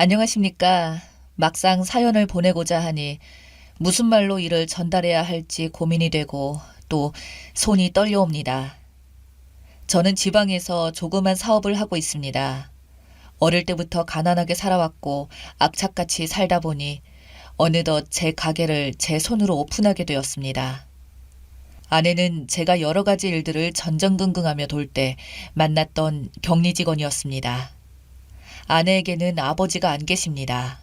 안녕하십니까. 막상 사연을 보내고자 하니 무슨 말로 이를 전달해야 할지 고민이 되고 또 손이 떨려옵니다. 저는 지방에서 조그만 사업을 하고 있습니다. 어릴 때부터 가난하게 살아왔고 악착같이 살다 보니 어느덧 제 가게를 제 손으로 오픈하게 되었습니다. 아내는 제가 여러 가지 일들을 전전긍긍하며 돌 때 만났던 격리 직원이었습니다. 아내에게는 아버지가 안 계십니다.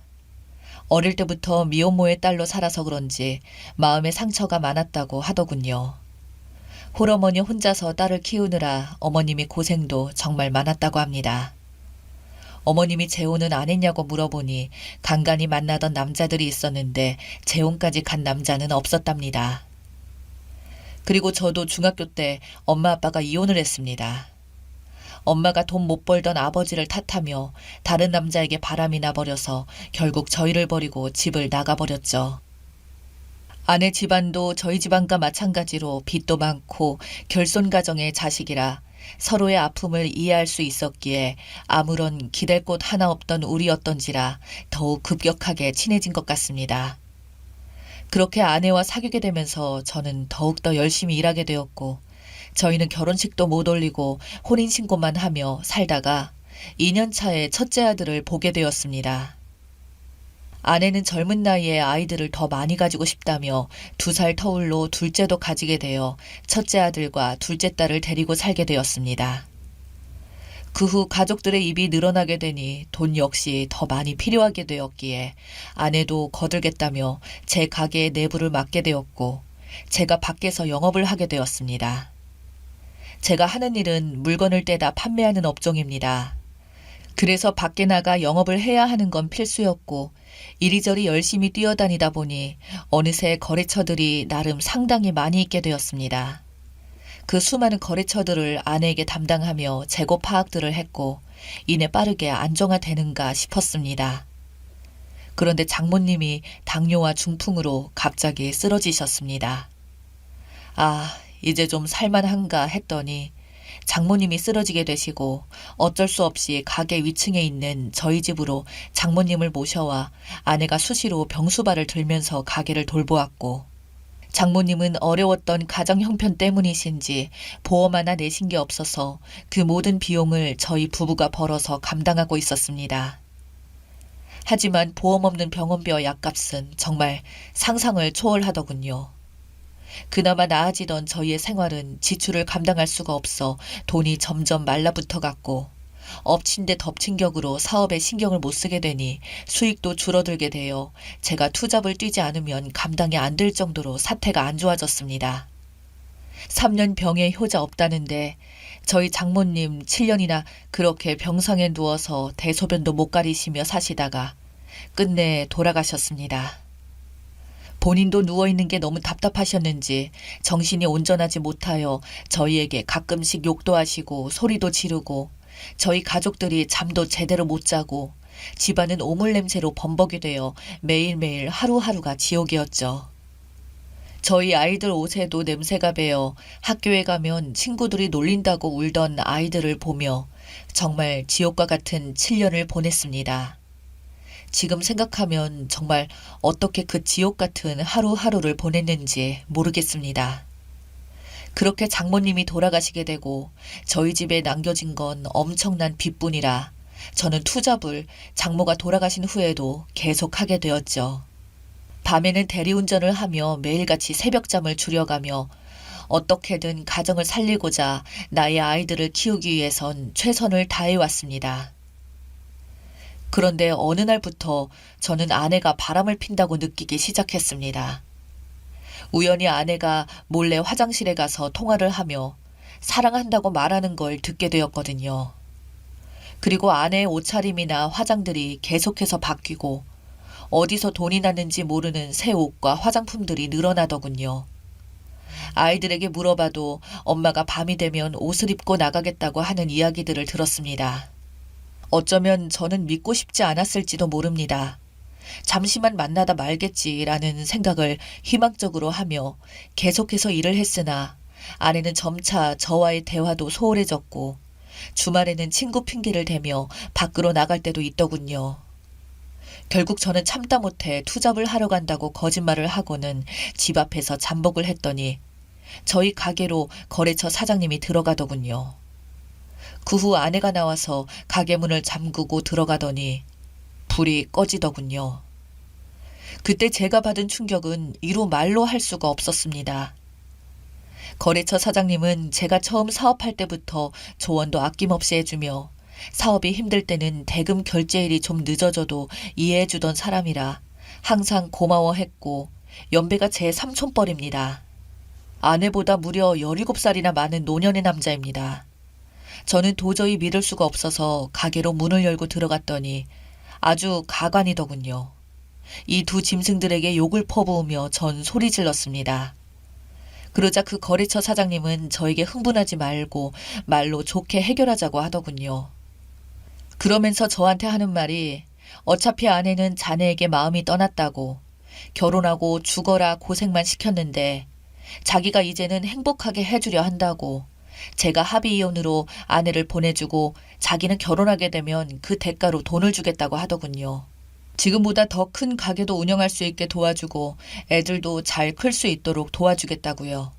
어릴 때부터 미혼모의 딸로 살아서 그런지 마음에 상처가 많았다고 하더군요. 홀어머니 혼자서 딸을 키우느라 어머님이 고생도 정말 많았다고 합니다. 어머님이 재혼은 안 했냐고 물어보니 간간히 만나던 남자들이 있었는데 재혼까지 간 남자는 없었답니다. 그리고 저도 중학교 때 엄마 아빠가 이혼을 했습니다. 엄마가 돈 못 벌던 아버지를 탓하며 다른 남자에게 바람이 나버려서 결국 저희를 버리고 집을 나가버렸죠. 아내 집안도 저희 집안과 마찬가지로 빚도 많고 결손가정의 자식이라 서로의 아픔을 이해할 수 있었기에 아무런 기댈 곳 하나 없던 우리였던지라 더욱 급격하게 친해진 것 같습니다. 그렇게 아내와 사귀게 되면서 저는 더욱더 열심히 일하게 되었고 저희는 결혼식도 못 올리고 혼인신고만 하며 살다가 2년 차에 첫째 아들을 보게 되었습니다. 아내는 젊은 나이에 아이들을 더 많이 가지고 싶다며 2살 터울로 둘째도 가지게 되어 첫째 아들과 둘째 딸을 데리고 살게 되었습니다. 그 후 가족들의 입이 늘어나게 되니 돈 역시 더 많이 필요하게 되었기에 아내도 거들겠다며 제 가게의 내부를 맡게 되었고 제가 밖에서 영업을 하게 되었습니다. 제가 하는 일은 물건을 떼다 판매하는 업종입니다. 그래서 밖에 나가 영업을 해야 하는 건 필수였고 이리저리 열심히 뛰어다니다 보니 어느새 거래처들이 나름 상당히 많이 있게 되었습니다. 그 수많은 거래처들을 아내에게 담당하며 재고 파악들을 했고 이내 빠르게 안정화되는가 싶었습니다. 그런데 장모님이 당뇨와 중풍으로 갑자기 쓰러지셨습니다. 이제 좀 살만한가 했더니 장모님이 쓰러지게 되시고 어쩔 수 없이 가게 위층에 있는 저희 집으로 장모님을 모셔와 아내가 수시로 병수발을 들면서 가게를 돌보았고 장모님은 어려웠던 가정 형편 때문이신지 보험 하나 내신 게 없어서 그 모든 비용을 저희 부부가 벌어서 감당하고 있었습니다. 하지만 보험 없는 병원비와 약값은 정말 상상을 초월하더군요. 그나마 나아지던 저희의 생활은 지출을 감당할 수가 없어 돈이 점점 말라붙어 갔고 엎친 데 덮친 격으로 사업에 신경을 못 쓰게 되니 수익도 줄어들게 되어 제가 투잡을 뛰지 않으면 감당이 안 될 정도로 사태가 안 좋아졌습니다. 3년 병에 효자 없다는데 저희 장모님 7년이나 그렇게 병상에 누워서 대소변도 못 가리시며 사시다가 끝내 돌아가셨습니다. 본인도 누워있는 게 너무 답답하셨는지 정신이 온전하지 못하여 저희에게 가끔씩 욕도 하시고 소리도 지르고 저희 가족들이 잠도 제대로 못 자고 집안은 오물 냄새로 범벅이 되어 매일매일 하루하루가 지옥이었죠. 저희 아이들 옷에도 냄새가 배어 학교에 가면 친구들이 놀린다고 울던 아이들을 보며 정말 지옥과 같은 7년을 보냈습니다. 지금 생각하면 정말 어떻게 그 지옥 같은 하루하루를 보냈는지 모르겠습니다. 그렇게 장모님이 돌아가시게 되고 저희 집에 남겨진 건 엄청난 빚뿐이라 저는 투잡을 장모가 돌아가신 후에도 계속하게 되었죠. 밤에는 대리운전을 하며 매일같이 새벽잠을 줄여가며 어떻게든 가정을 살리고자 나의 아이들을 키우기 위해선 최선을 다해왔습니다. 그런데 어느 날부터 저는 아내가 바람을 핀다고 느끼기 시작했습니다. 우연히 아내가 몰래 화장실에 가서 통화를 하며 사랑한다고 말하는 걸 듣게 되었거든요. 그리고 아내의 옷차림이나 화장들이 계속해서 바뀌고 어디서 돈이 났는지 모르는 새 옷과 화장품들이 늘어나더군요. 아이들에게 물어봐도 엄마가 밤이 되면 옷을 입고 나가겠다고 하는 이야기들을 들었습니다. 어쩌면 저는 믿고 싶지 않았을지도 모릅니다. 잠시만 만나다 말겠지라는 생각을 희망적으로 하며 계속해서 일을 했으나 아내는 점차 저와의 대화도 소홀해졌고 주말에는 친구 핑계를 대며 밖으로 나갈 때도 있더군요. 결국 저는 참다 못해 투잡을 하러 간다고 거짓말을 하고는 집 앞에서 잠복을 했더니 저희 가게로 거래처 사장님이 들어가더군요. 그 후 아내가 나와서 가게 문을 잠그고 들어가더니 불이 꺼지더군요. 그때 제가 받은 충격은 이루 말로 할 수가 없었습니다. 거래처 사장님은 제가 처음 사업할 때부터 조언도 아낌없이 해주며 사업이 힘들 때는 대금 결제일이 좀 늦어져도 이해해주던 사람이라 항상 고마워했고 연배가 제 삼촌뻘입니다. 아내보다 무려 17살이나 많은 노년의 남자입니다. 저는 도저히 믿을 수가 없어서 가게로 문을 열고 들어갔더니 아주 가관이더군요. 이 두 짐승들에게 욕을 퍼부으며 전 소리 질렀습니다. 그러자 그 거래처 사장님은 저에게 흥분하지 말고 말로 좋게 해결하자고 하더군요. 그러면서 저한테 하는 말이 어차피 아내는 자네에게 마음이 떠났다고 결혼하고 죽어라 고생만 시켰는데 자기가 이제는 행복하게 해주려 한다고 제가 합의 이혼으로 아내를 보내주고 자기는 결혼하게 되면 그 대가로 돈을 주겠다고 하더군요. 지금보다 더 큰 가게도 운영할 수 있게 도와주고 애들도 잘 클 수 있도록 도와주겠다고요.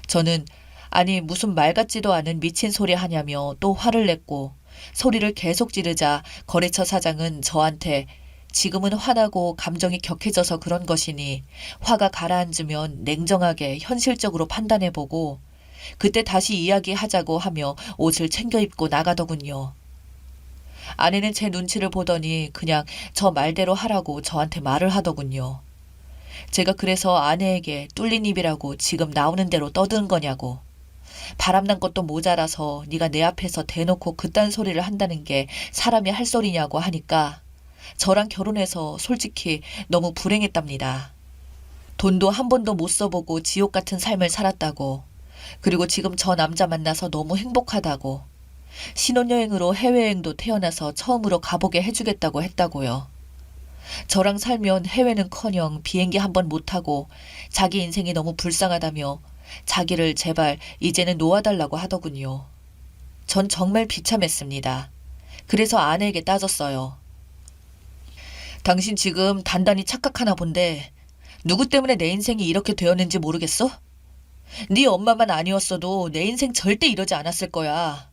저는 아니 무슨 말 같지도 않은 미친 소리 하냐며 또 화를 냈고 소리를 계속 지르자 거래처 사장은 저한테 지금은 화나고 감정이 격해져서 그런 것이니 화가 가라앉으면 냉정하게 현실적으로 판단해보고 그때 다시 이야기하자고 하며 옷을 챙겨 입고 나가더군요. 아내는 제 눈치를 보더니 그냥 저 말대로 하라고 저한테 말을 하더군요. 제가 그래서 아내에게 뚫린 입이라고 지금 나오는 대로 떠드는 거냐고. 바람난 것도 모자라서 네가 내 앞에서 대놓고 그딴 소리를 한다는 게 사람이 할 소리냐고 하니까 저랑 결혼해서 솔직히 너무 불행했답니다. 돈도 한 번도 못 써보고 지옥 같은 삶을 살았다고. 그리고 지금 저 남자 만나서 너무 행복하다고. 신혼여행으로 해외여행도 태어나서 처음으로 가보게 해주겠다고 했다고요. 저랑 살면 해외는커녕 비행기 한 번 못 타고 자기 인생이 너무 불쌍하다며 자기를 제발 이제는 놓아달라고 하더군요. 전 정말 비참했습니다. 그래서 아내에게 따졌어요. 당신 지금 단단히 착각하나 본데 누구 때문에 내 인생이 이렇게 되었는지 모르겠어? 네 엄마만 아니었어도 내 인생 절대 이러지 않았을 거야.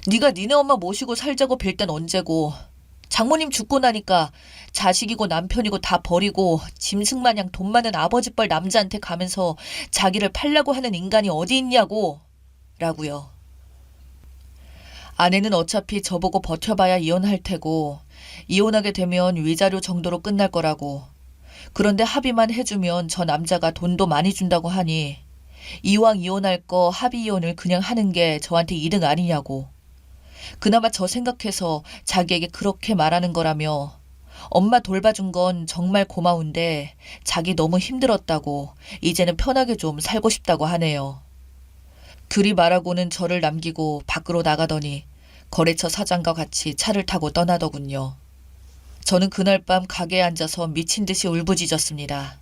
네가 니네 엄마 모시고 살자고 빌 땐 언제고 장모님 죽고 나니까 자식이고 남편이고 다 버리고 짐승마냥 돈 많은 아버지뻘 남자한테 가면서 자기를 팔려고 하는 인간이 어디 있냐고 라고요. 아내는 어차피 저보고 버텨봐야 이혼할 테고 이혼하게 되면 위자료 정도로 끝날 거라고. 그런데 합의만 해주면 저 남자가 돈도 많이 준다고 하니 이왕 이혼할 거 합의 이혼을 그냥 하는 게 저한테 이득 아니냐고. 그나마 저 생각해서 자기에게 그렇게 말하는 거라며 엄마 돌봐준 건 정말 고마운데 자기 너무 힘들었다고 이제는 편하게 좀 살고 싶다고 하네요. 그리 말하고는 저를 남기고 밖으로 나가더니 거래처 사장과 같이 차를 타고 떠나더군요. 저는 그날 밤 가게에 앉아서 미친 듯이 울부짖었습니다.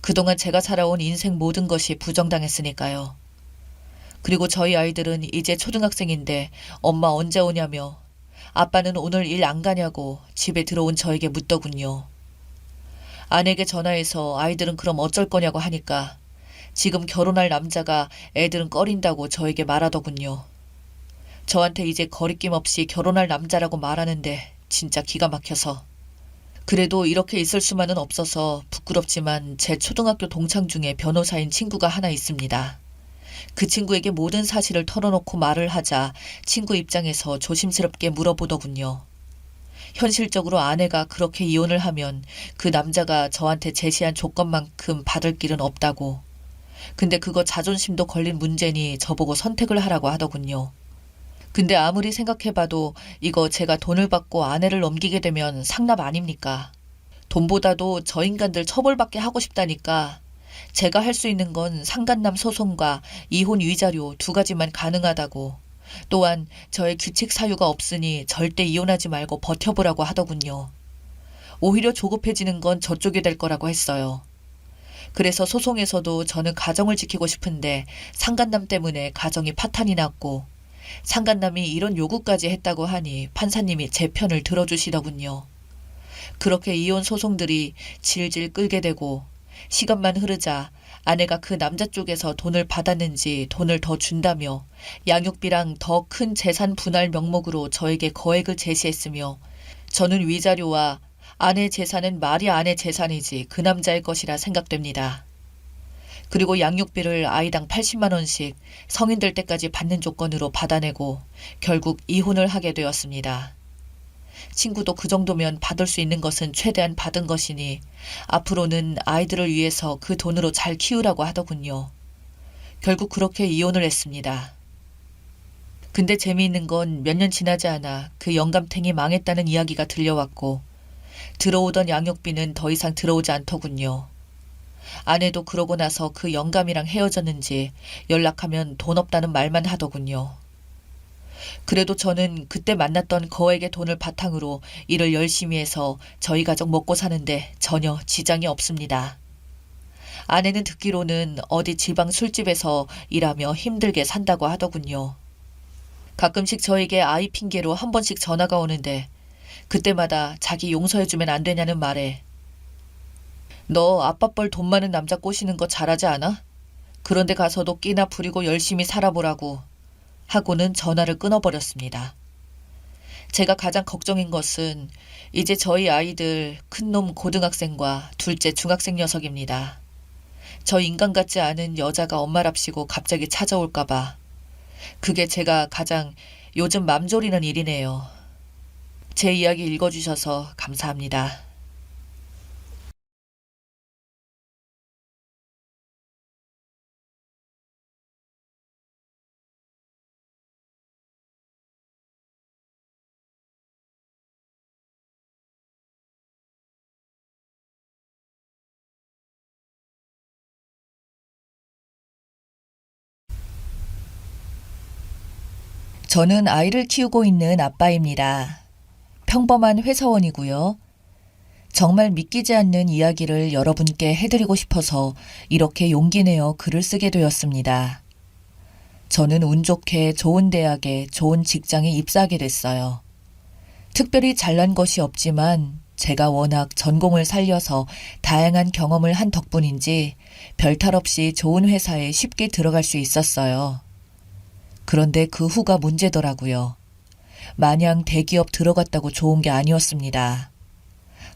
그동안 제가 살아온 인생 모든 것이 부정당했으니까요. 그리고 저희 아이들은 이제 초등학생인데 엄마 언제 오냐며 아빠는 오늘 일 안 가냐고 집에 들어온 저에게 묻더군요. 아내에게 전화해서 아이들은 그럼 어쩔 거냐고 하니까 지금 결혼할 남자가 애들은 꺼린다고 저에게 말하더군요. 저한테 이제 거리낌 없이 결혼할 남자라고 말하는데 진짜 기가 막혀서. 그래도 이렇게 있을 수만은 없어서 부끄럽지만 제 초등학교 동창 중에 변호사인 친구가 하나 있습니다. 그 친구에게 모든 사실을 털어놓고 말을 하자 친구 입장에서 조심스럽게 물어보더군요. 현실적으로 아내가 그렇게 이혼을 하면 그 남자가 저한테 제시한 조건만큼 받을 길은 없다고. 근데 그거 자존심도 걸린 문제니 저보고 선택을 하라고 하더군요. 근데 아무리 생각해봐도 이거 제가 돈을 받고 아내를 넘기게 되면 상납 아닙니까? 돈보다도 저 인간들 처벌받게 하고 싶다니까 제가 할 수 있는 건 상간남 소송과 이혼 위자료 2가지만 가능하다고. 또한 저의 규칙 사유가 없으니 절대 이혼하지 말고 버텨보라고 하더군요. 오히려 조급해지는 건 저쪽이 될 거라고 했어요. 그래서 소송에서도 저는 가정을 지키고 싶은데 상간남 때문에 가정이 파탄이 났고 상간남이 이런 요구까지 했다고 하니 판사님이 제 편을 들어주시더군요. 그렇게 이혼 소송들이 질질 끌게 되고 시간만 흐르자 아내가 그 남자 쪽에서 돈을 받았는지 돈을 더 준다며 양육비랑 더 큰 재산 분할 명목으로 저에게 거액을 제시했으며 저는 위자료와 아내 재산은 말이 아내 재산이지 그 남자의 것이라 생각됩니다. 그리고 양육비를 아이당 80만 원씩 성인 될 때까지 받는 조건으로 받아내고 결국 이혼을 하게 되었습니다. 친구도 그 정도면 받을 수 있는 것은 최대한 받은 것이니 앞으로는 아이들을 위해서 그 돈으로 잘 키우라고 하더군요. 결국 그렇게 이혼을 했습니다. 근데 재미있는 건 몇 년 지나지 않아 그 영감탱이 망했다는 이야기가 들려왔고 들어오던 양육비는 더 이상 들어오지 않더군요. 아내도 그러고 나서 그 영감이랑 헤어졌는지 연락하면 돈 없다는 말만 하더군요. 그래도 저는 그때 만났던 거액의 돈을 바탕으로 일을 열심히 해서 저희 가족 먹고 사는데 전혀 지장이 없습니다. 아내는 듣기로는 어디 지방 술집에서 일하며 힘들게 산다고 하더군요. 가끔씩 저에게 아이 핑계로 한 번씩 전화가 오는데 그때마다 자기 용서해주면 안 되냐는 말에 너 아빠 뻘 돈 많은 남자 꼬시는 거 잘하지 않아? 그런데 가서도 끼나 부리고 열심히 살아보라고 하고는 전화를 끊어버렸습니다. 제가 가장 걱정인 것은 이제 저희 아이들 큰놈 고등학생과 둘째 중학생 녀석입니다. 저 인간 같지 않은 여자가 엄마랍시고 갑자기 찾아올까봐. 그게 제가 가장 요즘 맘졸이는 일이네요. 제 이야기 읽어주셔서 감사합니다. 저는 아이를 키우고 있는 아빠입니다. 평범한 회사원이고요. 정말 믿기지 않는 이야기를 여러분께 해드리고 싶어서 이렇게 용기 내어 글을 쓰게 되었습니다. 저는 운 좋게 좋은 대학에 좋은 직장에 입사하게 됐어요. 특별히 잘난 것이 없지만 제가 워낙 전공을 살려서 다양한 경험을 한 덕분인지 별탈 없이 좋은 회사에 쉽게 들어갈 수 있었어요. 그런데 그 후가 문제더라고요. 마냥 대기업 들어갔다고 좋은 게 아니었습니다.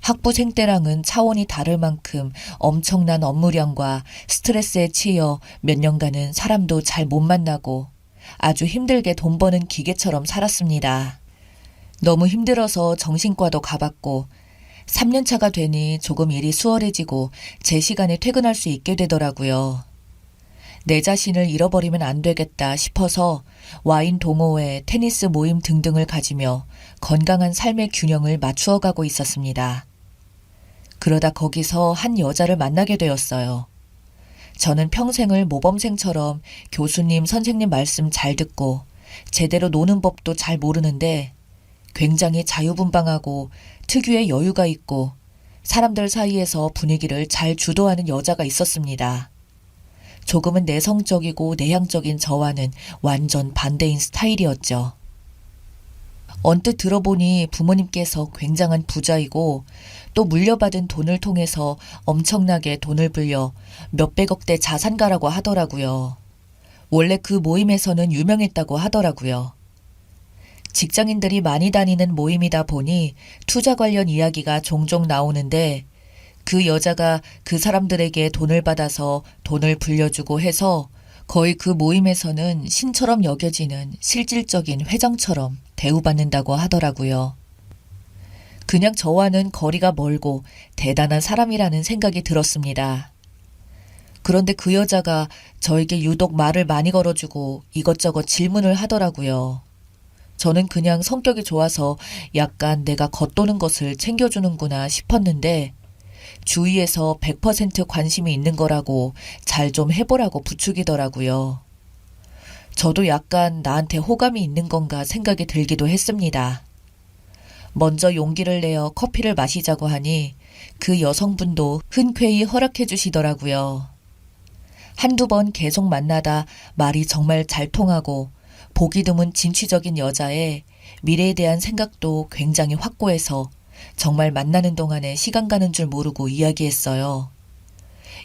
학부생 때랑은 차원이 다를 만큼 엄청난 업무량과 스트레스에 치여 몇 년간은 사람도 잘 못 만나고 아주 힘들게 돈 버는 기계처럼 살았습니다. 너무 힘들어서 정신과도 가봤고 3년 차가 되니 조금 일이 수월해지고 제 시간에 퇴근할 수 있게 되더라고요. 내 자신을 잃어버리면 안 되겠다 싶어서 와인 동호회, 테니스 모임 등등을 가지며 건강한 삶의 균형을 맞추어 가고 있었습니다. 그러다 거기서 한 여자를 만나게 되었어요. 저는 평생을 모범생처럼 교수님, 선생님 말씀 잘 듣고 제대로 노는 법도 잘 모르는데 굉장히 자유분방하고 특유의 여유가 있고 사람들 사이에서 분위기를 잘 주도하는 여자가 있었습니다. 조금은 내성적이고 내향적인 저와는 완전 반대인 스타일이었죠. 언뜻 들어보니 부모님께서 굉장한 부자이고 또 물려받은 돈을 통해서 엄청나게 돈을 불려 몇백억대 자산가라고 하더라고요. 원래 그 모임에서는 유명했다고 하더라고요. 직장인들이 많이 다니는 모임이다 보니 투자 관련 이야기가 종종 나오는데 그 여자가 그 사람들에게 돈을 받아서 돈을 불려주고 해서 거의 그 모임에서는 신처럼 여겨지는 실질적인 회장처럼 대우받는다고 하더라고요. 그냥 저와는 거리가 멀고 대단한 사람이라는 생각이 들었습니다. 그런데 그 여자가 저에게 유독 말을 많이 걸어주고 이것저것 질문을 하더라고요. 저는 그냥 성격이 좋아서 약간 내가 겉도는 것을 챙겨주는구나 싶었는데 주위에서 100% 관심이 있는 거라고 잘 좀 해보라고 부추기더라고요. 저도 약간 나한테 호감이 있는 건가 생각이 들기도 했습니다. 먼저 용기를 내어 커피를 마시자고 하니 그 여성분도 흔쾌히 허락해 주시더라고요. 한두 번 계속 만나다 말이 정말 잘 통하고 보기 드문 진취적인 여자에 미래에 대한 생각도 굉장히 확고해서 정말 만나는 동안에 시간 가는 줄 모르고 이야기했어요.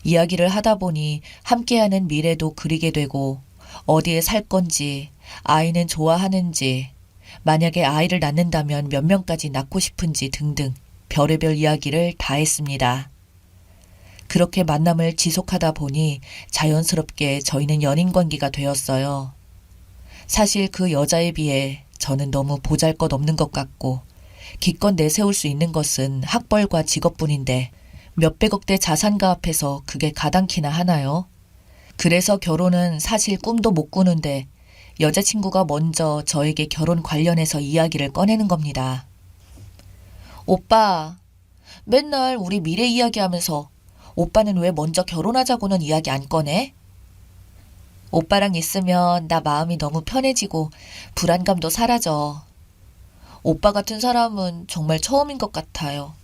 이야기를 하다 보니 함께하는 미래도 그리게 되고 어디에 살 건지, 아이는 좋아하는지, 만약에 아이를 낳는다면 몇 명까지 낳고 싶은지 등등 별의별 이야기를 다 했습니다. 그렇게 만남을 지속하다 보니 자연스럽게 저희는 연인 관계가 되었어요. 사실 그 여자에 비해 저는 너무 보잘것없는 것 같고 기껏 내세울 수 있는 것은 학벌과 직업뿐인데 몇백억대 자산가 앞에서 그게 가당키나 하나요? 그래서 결혼은 사실 꿈도 못 꾸는데 여자친구가 먼저 저에게 결혼 관련해서 이야기를 꺼내는 겁니다. 오빠, 맨날 우리 미래 이야기하면서 오빠는 왜 먼저 결혼하자고는 이야기 안 꺼내? 오빠랑 있으면 나 마음이 너무 편해지고 불안감도 사라져. 오빠 같은 사람은 정말 처음인 것 같아요.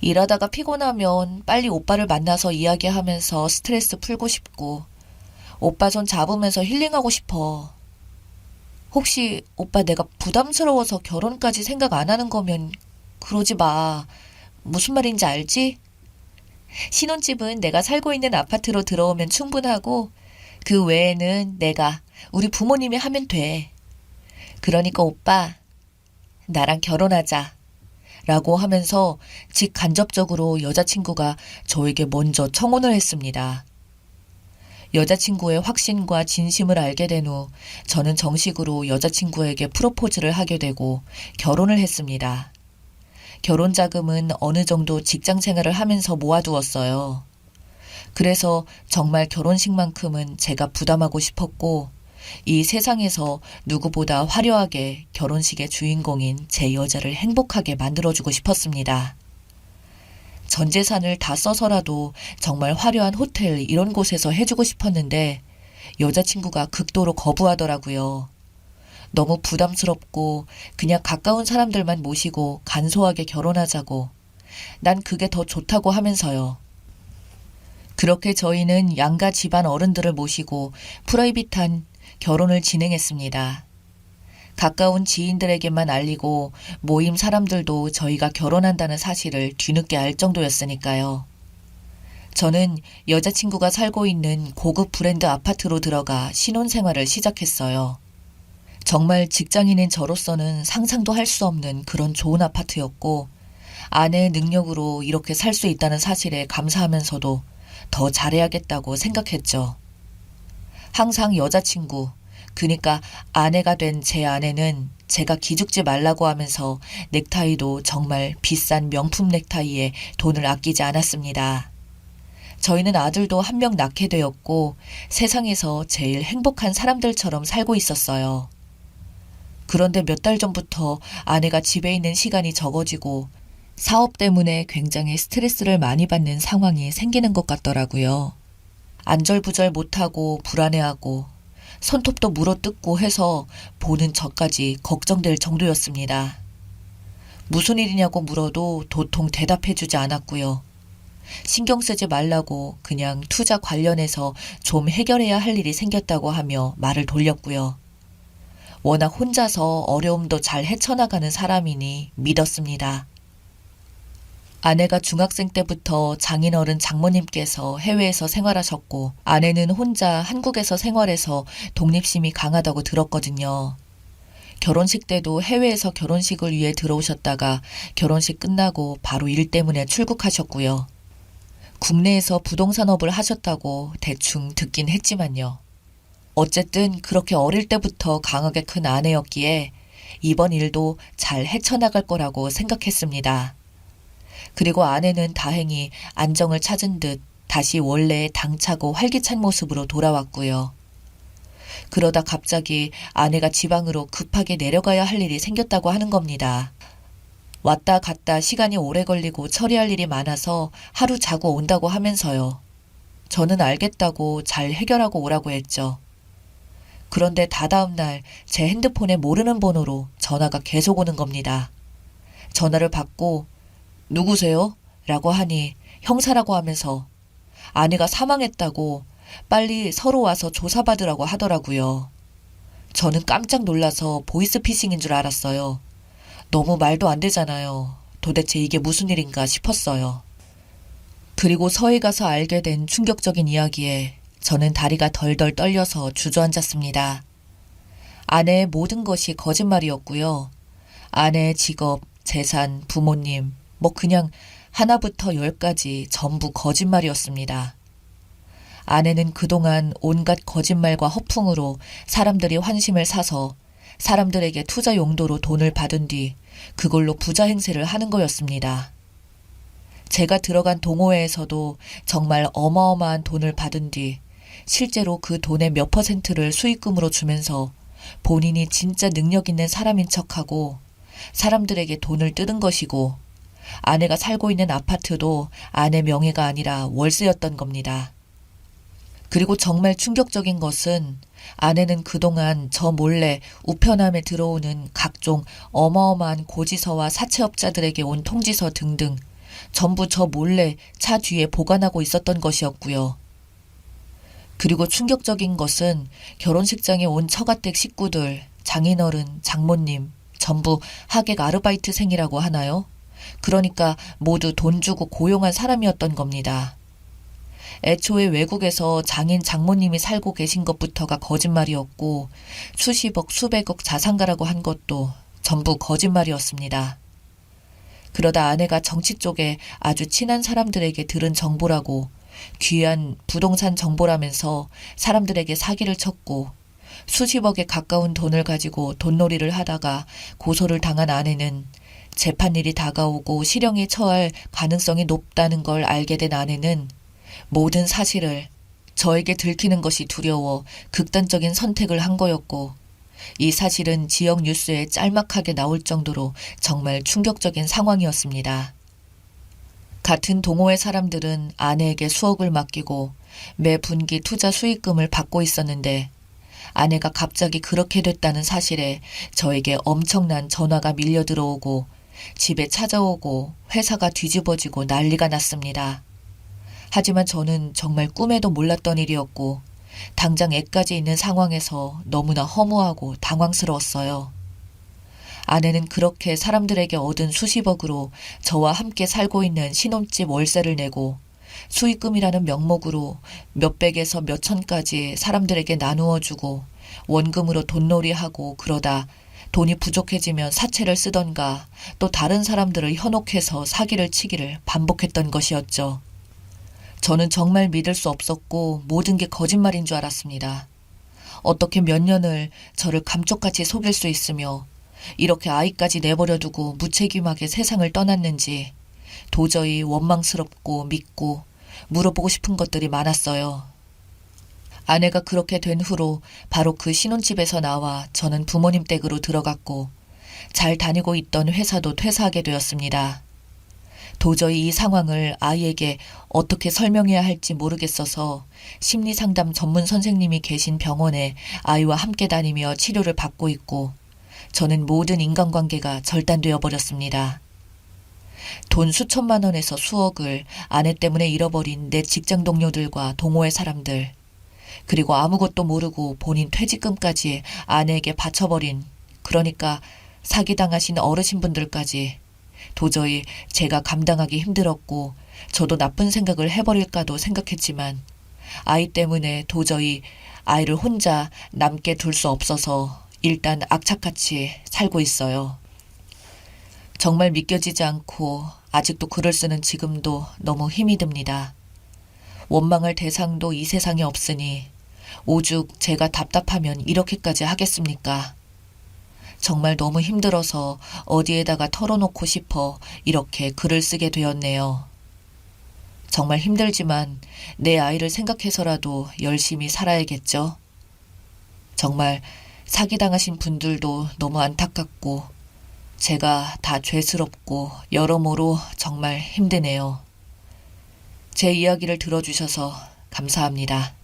일하다가 피곤하면 빨리 오빠를 만나서 이야기하면서 스트레스 풀고 싶고 오빠 손 잡으면서 힐링하고 싶어. 혹시 오빠 내가 부담스러워서 결혼까지 생각 안 하는 거면 그러지 마. 무슨 말인지 알지? 신혼집은 내가 살고 있는 아파트로 들어오면 충분하고 그 외에는 내가 우리 부모님이 하면 돼. 그러니까 오빠 나랑 결혼하자. 라고 하면서 직간접적으로 여자친구가 저에게 먼저 청혼을 했습니다. 여자친구의 확신과 진심을 알게 된 후 저는 정식으로 여자친구에게 프로포즈를 하게 되고 결혼을 했습니다. 결혼 자금은 어느 정도 직장 생활을 하면서 모아두었어요. 그래서 정말 결혼식만큼은 제가 부담하고 싶었고 이 세상에서 누구보다 화려하게 결혼식의 주인공인 제 여자를 행복하게 만들어주고 싶었습니다. 전 재산을 다 써서라도 정말 화려한 호텔 이런 곳에서 해주고 싶었는데 여자친구가 극도로 거부하더라고요. 너무 부담스럽고 그냥 가까운 사람들만 모시고 간소하게 결혼하자고. 난 그게 더 좋다고 하면서요. 그렇게 저희는 양가 집안 어른들을 모시고 프라이빗한 결혼을 진행했습니다. 가까운 지인들에게만 알리고 모임 사람들도 저희가 결혼한다는 사실을 뒤늦게 알 정도였으니까요. 저는 여자친구가 살고 있는 고급 브랜드 아파트로 들어가 신혼생활을 시작했어요. 정말 직장인인 저로서는 상상도 할 수 없는 그런 좋은 아파트였고 아내의 능력으로 이렇게 살 수 있다는 사실에 감사하면서도 더 잘해야겠다고 생각했죠. 항상 여자친구, 그러니까 아내가 된 제 아내는 제가 기죽지 말라고 하면서 넥타이도 정말 비싼 명품 넥타이에 돈을 아끼지 않았습니다. 저희는 아들도 한 명 낳게 되었고 세상에서 제일 행복한 사람들처럼 살고 있었어요. 그런데 몇 달 전부터 아내가 집에 있는 시간이 적어지고 사업 때문에 굉장히 스트레스를 많이 받는 상황이 생기는 것 같더라고요. 안절부절 못하고 불안해하고 손톱도 물어뜯고 해서 보는 저까지 걱정될 정도였습니다. 무슨 일이냐고 물어도 도통 대답해주지 않았고요. 신경 쓰지 말라고 그냥 투자 관련해서 좀 해결해야 할 일이 생겼다고 하며 말을 돌렸고요. 워낙 혼자서 어려움도 잘 헤쳐나가는 사람이니 믿었습니다. 아내가 중학생 때부터 장인어른 장모님께서 해외에서 생활하셨고 아내는 혼자 한국에서 생활해서 독립심이 강하다고 들었거든요. 결혼식 때도 해외에서 결혼식을 위해 들어오셨다가 결혼식 끝나고 바로 일 때문에 출국하셨고요. 국내에서 부동산업을 하셨다고 대충 듣긴 했지만요. 어쨌든 그렇게 어릴 때부터 강하게 큰 아내였기에 이번 일도 잘 헤쳐나갈 거라고 생각했습니다. 그리고 아내는 다행히 안정을 찾은 듯 다시 원래의 당차고 활기찬 모습으로 돌아왔고요. 그러다 갑자기 아내가 지방으로 급하게 내려가야 할 일이 생겼다고 하는 겁니다. 왔다 갔다 시간이 오래 걸리고 처리할 일이 많아서 하루 자고 온다고 하면서요. 저는 알겠다고 잘 해결하고 오라고 했죠. 그런데 다다음 날 제 핸드폰에 모르는 번호로 전화가 계속 오는 겁니다. 전화를 받고 누구세요? 라고 하니 형사라고 하면서 아내가 사망했다고 빨리 서로 와서 조사받으라고 하더라고요. 저는 깜짝 놀라서 보이스피싱인 줄 알았어요. 너무 말도 안 되잖아요. 도대체 이게 무슨 일인가 싶었어요. 그리고 서해 가서 알게 된 충격적인 이야기에 저는 다리가 덜덜 떨려서 주저앉았습니다. 아내의 모든 것이 거짓말이었고요. 아내의 직업, 재산, 부모님, 그냥 하나부터 열까지 전부 거짓말이었습니다. 아내는 그동안 온갖 거짓말과 허풍으로 사람들이 환심을 사서 사람들에게 투자 용도로 돈을 받은 뒤 그걸로 부자 행세를 하는 거였습니다. 제가 들어간 동호회에서도 정말 어마어마한 돈을 받은 뒤 실제로 그 돈의 몇 퍼센트를 수익금으로 주면서 본인이 진짜 능력 있는 사람인 척하고 사람들에게 돈을 뜯은 것이고 아내가 살고 있는 아파트도 아내 명의가 아니라 월세였던 겁니다. 그리고 정말 충격적인 것은 아내는 그동안 저 몰래 우편함에 들어오는 각종 어마어마한 고지서와 사채업자들에게 온 통지서 등등 전부 저 몰래 차 뒤에 보관하고 있었던 것이었고요. 그리고 충격적인 것은 결혼식장에 온 처가댁 식구들, 장인어른, 장모님 전부 하객 아르바이트생이라고 하나요? 그러니까 모두 돈 주고 고용한 사람이었던 겁니다. 애초에 외국에서 장인 장모님이 살고 계신 것부터가 거짓말이었고 수십억 수백억 자산가라고 한 것도 전부 거짓말이었습니다. 그러다 아내가 정치 쪽에 아주 친한 사람들에게 들은 정보라고 귀한 부동산 정보라면서 사람들에게 사기를 쳤고 수십억에 가까운 돈을 가지고 돈놀이를 하다가 고소를 당한 아내는 재판일이 다가오고 실형에 처할 가능성이 높다는 걸 알게 된 아내는 모든 사실을 저에게 들키는 것이 두려워 극단적인 선택을 한 거였고 이 사실은 지역 뉴스에 짤막하게 나올 정도로 정말 충격적인 상황이었습니다. 같은 동호회 사람들은 아내에게 수억을 맡기고 매 분기 투자 수익금을 받고 있었는데 아내가 갑자기 그렇게 됐다는 사실에 저에게 엄청난 전화가 밀려 들어오고 집에 찾아오고 회사가 뒤집어지고 난리가 났습니다. 하지만 저는 정말 꿈에도 몰랐던 일이었고 당장 애까지 있는 상황에서 너무나 허무하고 당황스러웠어요. 아내는 그렇게 사람들에게 얻은 수십억으로 저와 함께 살고 있는 신혼집 월세를 내고 수익금이라는 명목으로 몇백에서 몇천까지 사람들에게 나누어 주고 원금으로 돈놀이하고 그러다 돈이 부족해지면 사채를 쓰던가 또 다른 사람들을 현혹해서 사기를 치기를 반복했던 것이었죠. 저는 정말 믿을 수 없었고 모든 게 거짓말인 줄 알았습니다. 어떻게 몇 년을 저를 감쪽같이 속일 수 있으며 이렇게 아이까지 내버려 두고 무책임하게 세상을 떠났는지 도저히 원망스럽고 믿고 물어보고 싶은 것들이 많았어요. 아내가 그렇게 된 후로 바로 그 신혼집에서 나와 저는 부모님 댁으로 들어갔고 잘 다니고 있던 회사도 퇴사하게 되었습니다. 도저히 이 상황을 아이에게 어떻게 설명해야 할지 모르겠어서 심리상담 전문 선생님이 계신 병원에 아이와 함께 다니며 치료를 받고 있고 저는 모든 인간관계가 절단되어 버렸습니다. 돈 수천만 원에서 수억을 아내 때문에 잃어버린 내 직장 동료들과 동호회 사람들, 그리고 아무것도 모르고 본인 퇴직금까지 아내에게 바쳐버린, 그러니까 사기당하신 어르신분들까지 도저히 제가 감당하기 힘들었고 저도 나쁜 생각을 해버릴까도 생각했지만 아이 때문에 도저히 아이를 혼자 남게 둘 수 없어서 일단 악착같이 살고 있어요. 정말 믿겨지지 않고 아직도 글을 쓰는 지금도 너무 힘이 듭니다. 원망할 대상도 이 세상에 없으니 오죽 제가 답답하면 이렇게까지 하겠습니까? 정말 너무 힘들어서 어디에다가 털어놓고 싶어 이렇게 글을 쓰게 되었네요. 정말 힘들지만 내 아이를 생각해서라도 열심히 살아야겠죠. 정말 사기당하신 분들도 너무 안타깝고 제가 다 죄스럽고 여러모로 정말 힘드네요. 제 이야기를 들어주셔서 감사합니다.